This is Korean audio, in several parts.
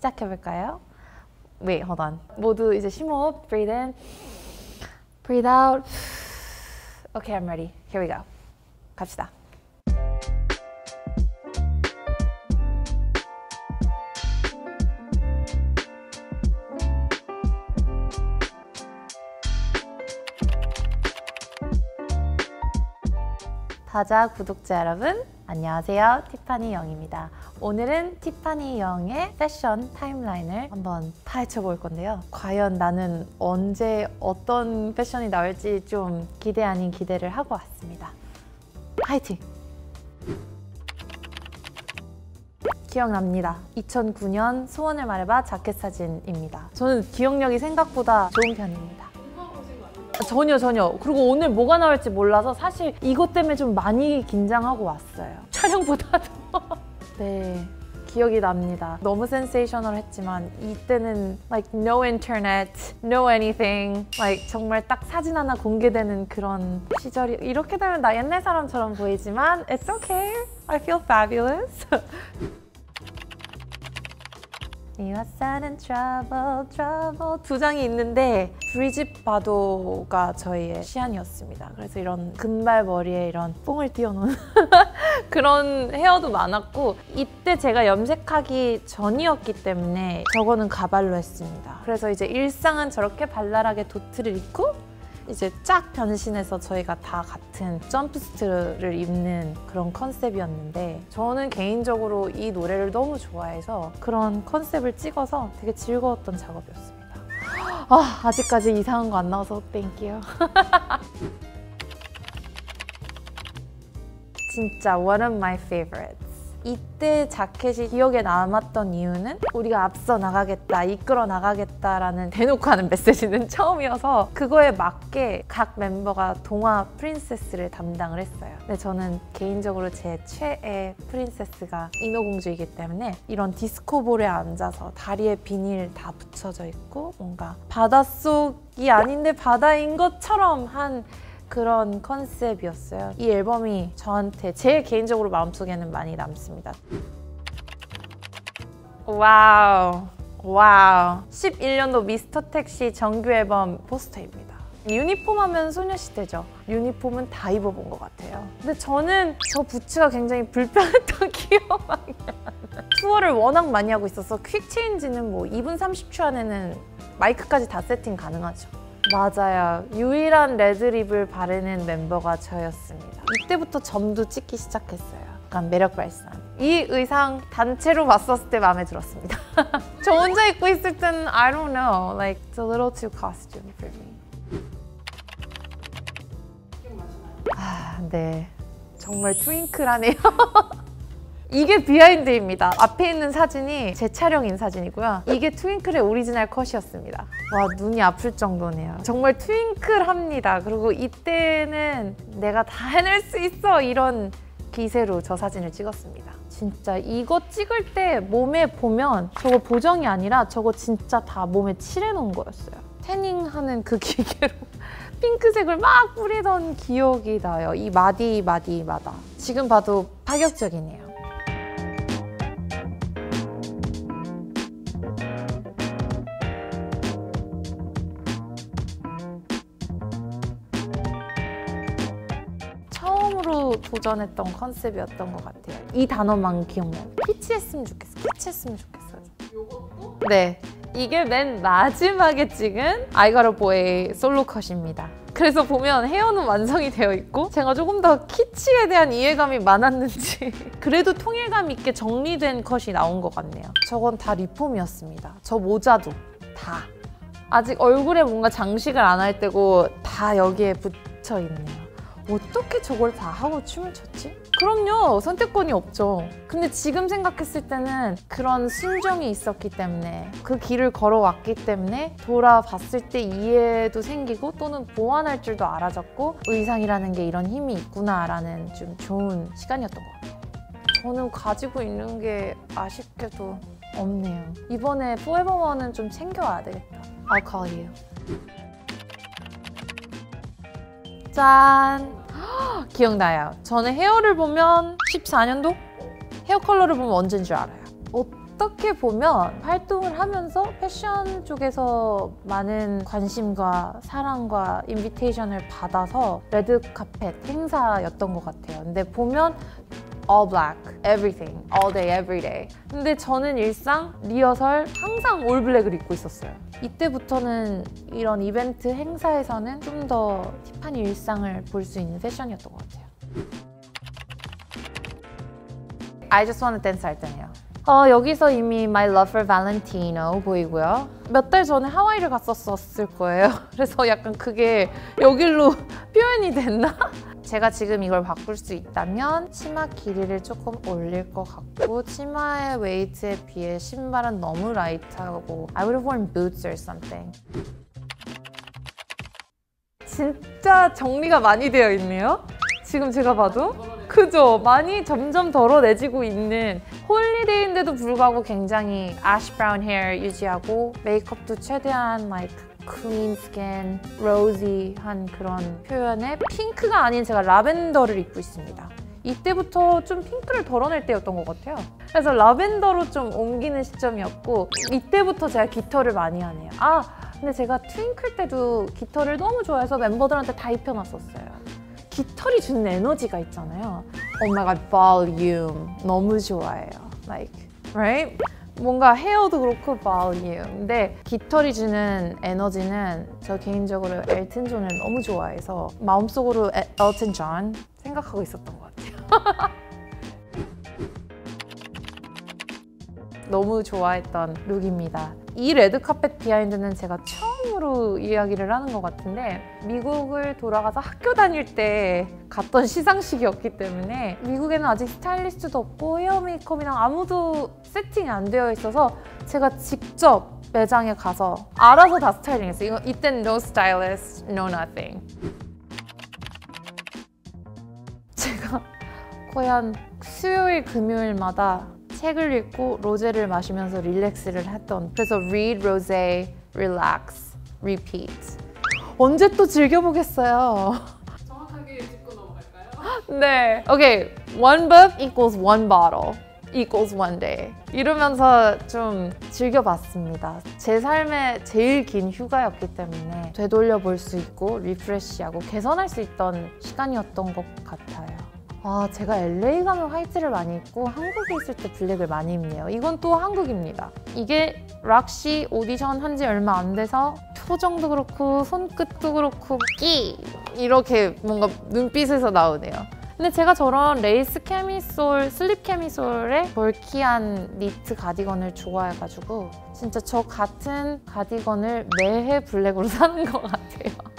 시작해볼까요? Wait, hold on. 모두 이제 심호흡. Breathe in, breathe out. Okay, I'm ready. Here we go. 갑시다. 다자 구독자 여러분, 안녕하세요. 티파니 영입니다. 오늘은 티파니 영의 패션 타임라인을 한번 파헤쳐 볼 건데요. 과연 나는 언제 어떤 패션이 나올지 좀 기대 아닌 기대를 하고 왔습니다. 화이팅! 기억납니다. 2009년 소원을 말해봐 자켓 사진입니다. 저는 기억력이 생각보다 좋은 편입니다. 전혀. 그리고 오늘 뭐가 나올지 몰라서 사실 이것 때문에 좀 많이 긴장하고 왔어요. 촬영보다도. 네, 기억이 납니다. 너무 센세이셔널했지만 이때는 like no internet, no anything, like 정말 딱 사진 하나 공개되는 그런 시절이. 이렇게 되면 나 옛날 사람처럼 보이지만 it's okay. I feel fabulous. 이와사는 trouble 두 장이 있는데 브리짓 바도가 저희의 시안이었습니다. 그래서 이런 금발 머리에 이런 뽕을 띄워놓은 그런 헤어도 많았고, 이때 제가 염색하기 전이었기 때문에 저거는 가발로 했습니다. 그래서 이제 일상은 저렇게 발랄하게 도트를 입고 이제 쫙 변신해서 저희가 다 같은 점프스트를 입는 그런 컨셉이었는데, 저는 개인적으로 이 노래를 너무 좋아해서 그런 컨셉을 찍어서 되게 즐거웠던 작업이었습니다. 아직까지 이상한 거 안 나와서 땡큐요. 진짜 one of my favorites. 이때 자켓이 기억에 남았던 이유는 우리가 앞서 나가겠다, 이끌어 나가겠다라는 대놓고 하는 메시지는 처음이어서 그거에 맞게 각 멤버가 동화 프린세스를 담당을 했어요. 근데 저는 개인적으로 제 최애 프린세스가 인어공주이기 때문에 이런 디스코볼에 앉아서 다리에 비닐 다 붙여져 있고 뭔가 바닷속이 아닌데 바다인 것처럼 한 그런 컨셉이었어요. 이 앨범이 저한테 제일 개인적으로 마음속에는 많이 남습니다. 와우. 11년도 미스터 택시 정규 앨범 포스터입니다. 유니폼 하면 소녀시대죠. 유니폼은 다 입어본 것 같아요. 근데 저는 저 부츠가 굉장히 불편했던 기억이 나요. 투어를 워낙 많이 하고 있어서 퀵 체인지는 뭐 2분 30초 안에는 마이크까지 다 세팅 가능하죠. 맞아요. 유일한 레드립을 바르는 멤버가 저였습니다. 이때부터 점도 찍기 시작했어요. 약간 매력 발산. 이 의상 단체로 봤었을 때 마음에 들었습니다. 저 혼자 입고 있을 때는 I don't know, like it's a little too costume for me. 네. 정말 트윙클하네요. 이게 비하인드입니다. 앞에 있는 사진이 제 촬영인 사진이고요. 이게 트윙클의 오리지널 컷이었습니다. 와, 눈이 아플 정도네요. 정말 트윙클합니다. 그리고 이때는 내가 다 해낼 수 있어, 이런 기세로 저 사진을 찍었습니다. 진짜 이거 찍을 때 몸에 보면 저거 보정이 아니라 저거 진짜 다 몸에 칠해놓은 거였어요. 태닝하는 그 기계로 핑크색을 막 뿌리던 기억이 나요. 이 마디마다. 지금 봐도 파격적이네요. 처음으로 도전했던 컨셉이었던 것 같아요. 이 단어만 기억나요. 피치했으면 좋겠어요. 요것도? 네. 이게 맨 마지막에 찍은 I Got a Boy 솔로 컷입니다. 그래서 보면 헤어는 완성이 되어 있고 제가 조금 더 키치에 대한 이해감이 많았는지 그래도 통일감 있게 정리된 컷이 나온 것 같네요. 저건 다 리폼이었습니다. 저 모자도 다. 아직 얼굴에 뭔가 장식을 안 할 때고 다 여기에 붙여 있네요. 어떻게 저걸 다 하고 춤을 췄지? 그럼요, 선택권이 없죠. 근데 지금 생각했을 때는 그런 순정이 있었기 때문에, 그 길을 걸어왔기 때문에 돌아봤을 때 이해도 생기고 또는 보완할 줄도 알아졌고, 의상이라는 게 이런 힘이 있구나라는 좀 좋은 시간이었던 것 같아요. 저는 가지고 있는 게 아쉽게도 없네요. 이번에 Forever One은 좀 챙겨와야 되겠다. I'll call you. 짠! 기억나요. 저는 헤어를 보면 14년도? 헤어 컬러를 보면 언제인 줄 알아요. 어떻게 보면 활동을 하면서 패션 쪽에서 많은 관심과 사랑과 인비테이션을 받아서 레드카펫 행사였던 것 같아요. 근데 보면 all black, everything, all day, every day. 근데 저는 일상, 리허설 항상 올 블랙을 입고 있었어요. 이때부터는 이런 이벤트 행사에서는 좀 더 티파니 일상을 볼 수 있는 패션이었던 것 같아요. I just wanna dance 할 때네요. 여기서 이미 My Love for Valentino 보이고요. 몇 달 전에 하와이를 갔었을 거예요. 그래서 약간 그게 여길로 표현이 됐나? 제가 지금 이걸 바꿀 수 있다면 치마 길이를 조금 올릴 것 같고 치마의 웨이트에 비해 신발은 너무 라이트하고 I would have worn boots or something. 진짜 정리가 많이 되어 있네요. 지금 제가 봐도 그죠? 많이 점점 덜어내지고 있는 홀리데이인데도 불구하고 굉장히 ash brown hair 유지하고 메이크업도 최대한 like clean skin, rosy한 그런 표현에 핑크가 아닌 제가 라벤더를 입고 있습니다. 이때부터 좀 핑크를 덜어낼 때였던 것 같아요. 그래서 라벤더로 좀 옮기는 시점이었고 이때부터 제가 깃털을 많이 하네요. 근데 제가 트윙클 때도 깃털을 너무 좋아해서 멤버들한테 다 입혀놨었어요. 깃털이 주는 에너지가 있잖아요. Oh my god, volume. 너무 좋아해요. Like, right? 뭔가 헤어도 그렇고 volume. 근데 깃털이 주는 에너지는 저 개인적으로 엘튼 존을 너무 좋아해서 마음속으로 엘튼 존 생각하고 있었던 것 같아요. 너무 좋아했던 룩입니다. 이 레드카펫 비하인드는 제가 처음으로 이야기를 하는 것 같은데 미국을 돌아가서 학교 다닐 때 갔던 시상식이었기 때문에 미국에는 아직 스타일리스트도 없고 헤어 메이크업이랑 아무도 세팅이 안 되어 있어서 제가 직접 매장에 가서 알아서 다 스타일링했어요. 이땐 no stylist, no nothing. 제가 거의 한 수요일, 금요일마다 책을 읽고 로제를 마시면서 릴렉스를 했던 그래서 read, rose, relax, repeat 언제 또 즐겨보겠어요. 정확하게 짚고 넘어갈까요? 네, okay, one book equals one bottle equals one day 이러면서 좀 즐겨봤습니다. 제 삶의 제일 긴 휴가였기 때문에 되돌려 볼 수 있고 리프레시하고 개선할 수 있던 시간이었던 것 같아요. 제가 LA 가면 화이트를 많이 입고 한국에 있을 때 블랙을 많이 입네요. 이건 또 한국입니다. 이게 락시 오디션 한 지 얼마 안 돼서 표정도 그렇고 손끝도 그렇고 이렇게 뭔가 눈빛에서 나오네요. 근데 제가 저런 레이스 캐미솔, 슬립 캐미솔의 벌키한 니트 가디건을 좋아해가지고 진짜 저 같은 가디건을 매해 블랙으로 사는 것 같아요.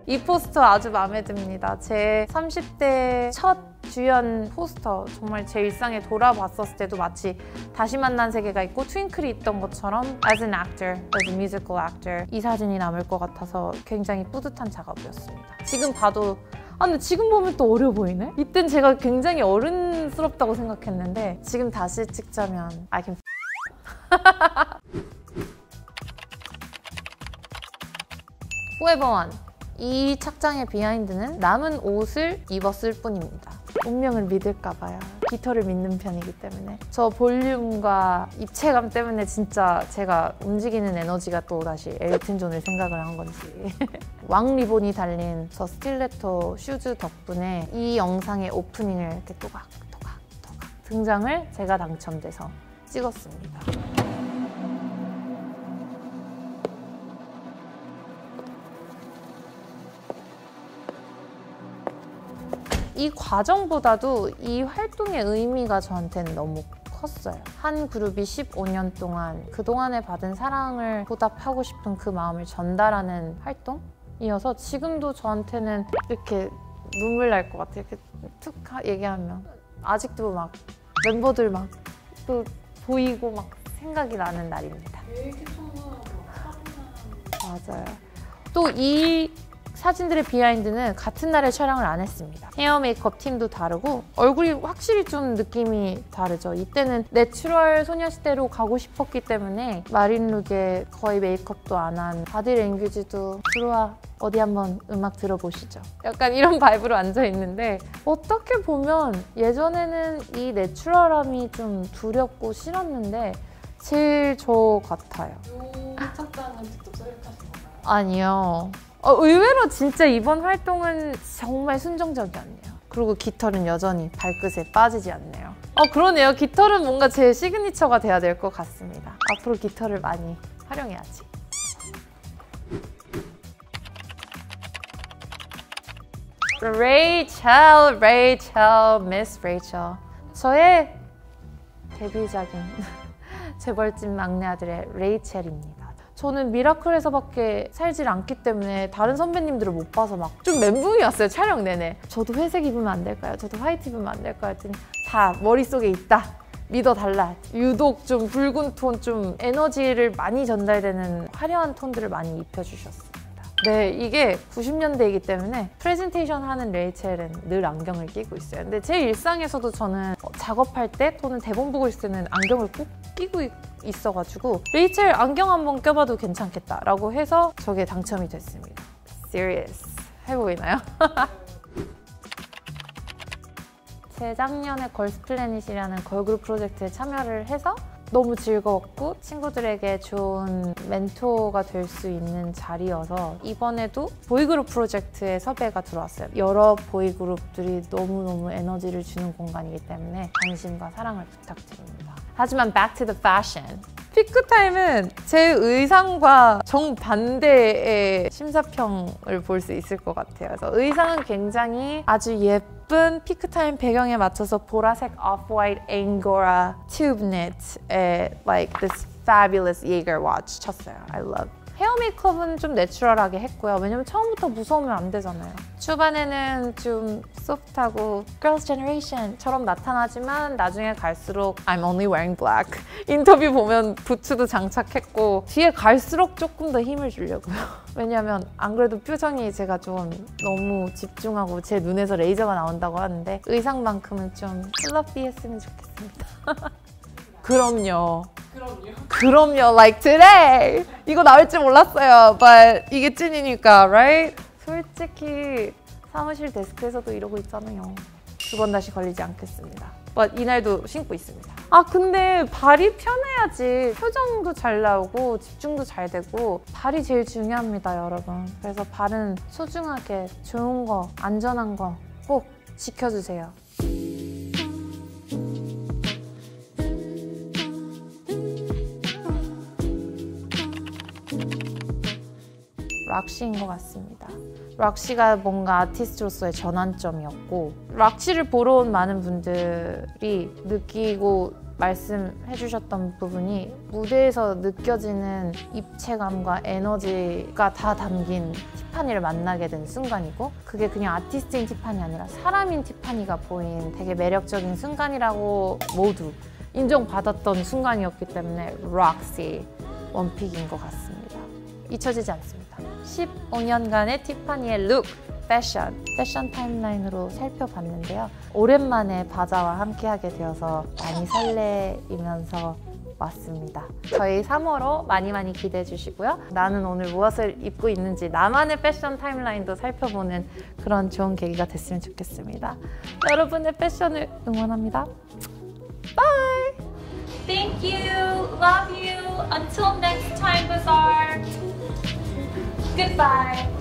이 포스터 아주 마음에 듭니다. 제 30대 첫 주연 포스터, 정말 제 일상에 돌아봤었을 때도 마치 다시 만난 세계가 있고 트윙클이 있던 것처럼 as an actor, as a musical actor 이 사진이 남을 것 같아서 굉장히 뿌듯한 작업이었습니다. 지금 봐도 근데 지금 보면 또 어려 보이네? 이땐 제가 굉장히 어른스럽다고 생각했는데 지금 다시 찍자면 I can Forever One 이 착장의 비하인드는 남은 옷을 입었을 뿐입니다. 운명을 믿을까 봐요. 깃털을 믿는 편이기 때문에 저 볼륨과 입체감 때문에 진짜 제가 움직이는 에너지가 또 다시 엘튼 존을 생각을 한 건지 왕 리본이 달린 저 스틸레토 슈즈 덕분에 이 영상의 오프닝을 이렇게 또각또각 등장을 제가 당첨돼서 찍었습니다. 이 과정보다도 이 활동의 의미가 저한테는 너무 컸어요. 한 그룹이 15년 동안 그동안에 받은 사랑을 보답하고 싶은 그 마음을 전달하는 활동이어서 지금도 저한테는 이렇게 눈물 날 것 같아요. 이렇게 툭 얘기하면 아직도 막 멤버들 막 또 보이고 막 생각이 나는 날입니다. 되게 청소하고 맞아요. 또 이 사진들의 비하인드는 같은 날에 촬영을 안 했습니다. 헤어 메이크업 팀도 다르고 얼굴이 확실히 좀 느낌이 다르죠. 이때는 내추럴 소녀시대로 가고 싶었기 때문에 마린 룩에 거의 메이크업도 안 한 바디 랭귀지도 들어와 어디 한번 음악 들어보시죠. 약간 이런 바이브로 앉아있는데 어떻게 보면 예전에는 이 내추럴함이 좀 두렵고 싫었는데 제일 저 같아요. 이 착장은 직접 셀렉하신 건가요? 아니요. 의외로 진짜 이번 활동은 정말 순정적이었네요. 그리고 깃털은 여전히 발끝에 빠지지 않네요. 그러네요. 깃털은 뭔가 제 시그니처가 돼야 될 것 같습니다. 앞으로 깃털을 많이 활용해야지. 레이첼, 미스 레이첼. 저의 데뷔작인 재벌집 막내 아들의 레이첼입니다. 저는 미라클에서밖에 살질 않기 때문에 다른 선배님들을 못 봐서 막 좀 멘붕이 왔어요, 촬영 내내. 저도 회색 입으면 안 될까요? 저도 화이트 입으면 안 될까요? 했더니 다 머릿속에 있다. 믿어달라. 유독 좀 붉은 톤, 좀 에너지를 많이 전달되는 화려한 톤들을 많이 입혀주셨습니다. 네, 이게 90년대이기 때문에 프레젠테이션 하는 레이첼은 늘 안경을 끼고 있어요. 근데 제 일상에서도 저는 작업할 때 또는 대본 보고 있을 때는 안경을 꼭 끼고 있어가지고 레이첼 안경 한번 껴봐도 괜찮겠다라고 해서 저게 당첨이 됐습니다. Serious. 해보이나요? 재작년에 걸스플래닛이라는 걸그룹 프로젝트에 참여를 해서 너무 즐거웠고 친구들에게 좋은 멘토가 될 수 있는 자리여서 이번에도 보이그룹 프로젝트에 섭외가 들어왔어요. 여러 보이그룹들이 너무너무 에너지를 주는 공간이기 때문에 관심과 사랑을 부탁드립니다. 하지만 back to the fashion. 피크타임은 제 의상과 정반대의 심사평을 볼 수 있을 것 같아요. 그래서 의상은 굉장히 아주 예쁜 피크타임 배경에 맞춰서 보라색 off-white angora tube knit에 like this fabulous Jaeger watch 쳤어요. I love. 헤어 메이크업은 좀 내추럴하게 했고요. 왜냐면 처음부터 무서우면 안 되잖아요. 초반에는 좀 소프트하고 Girls' Generation처럼 나타나지만 나중에 갈수록 I'm only wearing black. 인터뷰 보면 부츠도 장착했고 뒤에 갈수록 조금 더 힘을 주려고요. 왜냐면 안 그래도 표정이 제가 좀 너무 집중하고 제 눈에서 레이저가 나온다고 하는데 의상만큼은 좀 플러피했으면 좋겠습니다. 그럼요. Like today. 이거 나올 줄 몰랐어요. But 이게 찐이니까, right? 솔직히 사무실 데스크에서도 이러고 있잖아요. 2번 다시 걸리지 않겠습니다. But 이날도 신고 있습니다. 근데 발이 편해야지 표정도 잘 나오고 집중도 잘 되고 발이 제일 중요합니다, 여러분. 그래서 발은 소중하게 좋은 거, 안전한 거 꼭 지켜주세요. 락시인 것 같습니다. 락시가 뭔가 아티스트로서의 전환점이었고 락시를 보러 온 많은 분들이 느끼고 말씀해 주셨던 부분이 무대에서 느껴지는 입체감과 에너지가 다 담긴 티파니를 만나게 된 순간이고 그게 그냥 아티스트인 티파니 아니라 사람인 티파니가 보인 되게 매력적인 순간이라고 모두 인정받았던 순간이었기 때문에 락시 원픽인 것 같습니다. 잊혀지지 않습니다. 15년간의 티파니의 룩, 패션 타임라인으로 살펴봤는데요. 오랜만에 바자와 함께하게 되어서 많이 설레이면서 왔습니다. 저희 3호로 많이 기대해 주시고요. 나는 오늘 무엇을 입고 있는지 나만의 패션 타임라인도 살펴보는 그런 좋은 계기가 됐으면 좋겠습니다. 여러분의 패션을 응원합니다. Bye! Thank you, love you, until next time, Bazaar. Goodbye.